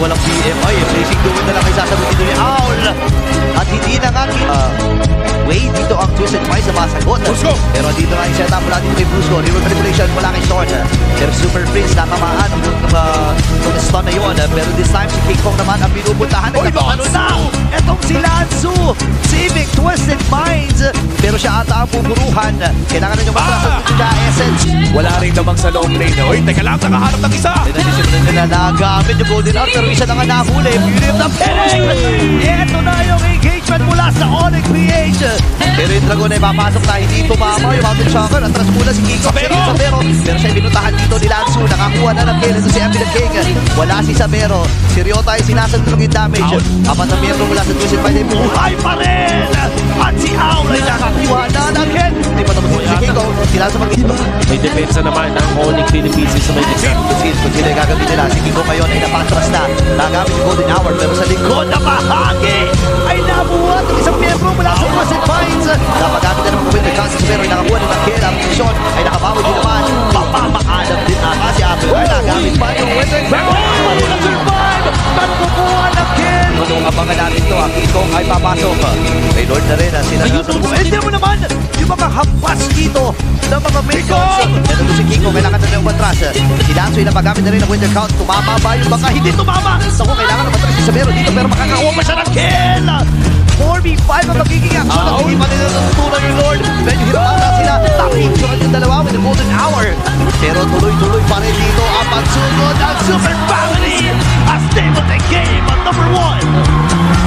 walang BMI. Placing doon na lang ay sasagot dito ni Owl. At hindi na nga Wade dito ang Twisted Mind sa masagot. Pero dito na yung setup mula dito kay Brusco. River manipulation mula kay Sean. Pero Super Prince nakamaan ng stun na yun. Pero this time si King Kong naman ang pinupuntahan. Nagkapano na! Etong si Lanzu! Saving Twisted Minds! Pero siya ata ang pupuruhan. Kailangan na nyo matrasad dito na Essence. Wala rin namang sa long lane. Uy, teka lang, nakaharap ng isa. Tinadisip na nila nagamit yung Golden Arm. Pero isa na nga nahuli. Beauty of the Phoenix! Ito na yung engagement mula sa Onyx PH. Pero yung Dragon ay papasok na hindi tumama yung Mountain Shocker. Atras mula si King Kong. Pero siya binutahan dito ni Lanzu. Nakakuha na ng kill. Ito si Emily King. Wala si Sabero. Si Ryota ay sinasandulong yung damage. Apat na miyembro mula sa Twisted Mind ay buhay pa rin. At si Owl ay nakakuha na ng kill. Hindi pa tapos si King Kong. Sila sa mag-iba. May depensa naman ang Onyx Philippines sa may design. Kung sino yung gagawin nila. Si King Kong ngayon ay napatras na. Nagamit yung Golden Hour. Pero sa likod na bahagi ay nabuhat ang isang miyembro mula sa Twisted Minds. Napagamit na naman Winter Chance. Pero ay nakakuha ng kill. Ang Sean ay nakabawag din naman. Papamaalam din ata si Apple. Ay nagamit pa yung Winter Chance. Survive! Nagkukuha ng kill! Nung abangan natin ito, ang King Kong ay papasok. May Lord na rin sila na hindi mo naman yung mga hampas dito ng mga Mekons. Ito si King Kong, kailangan na ng matras. Si Lanzo ay napagamit na rin ng Winter Count. Tumama ba yung baka? Hindi tumama! Ako, kailangan na matras si Sabero dito pero makakakuha pa siya ng kill! 4v5 ang magiging action at hindi pa nila natutunan yung Lord. Medyo hirap na sila. Tapicturan yung dalawa with the Golden Hour. Pero tuloy-tuloy pa rin dito ang pagsugod ng Super Family as they will take game at number 1.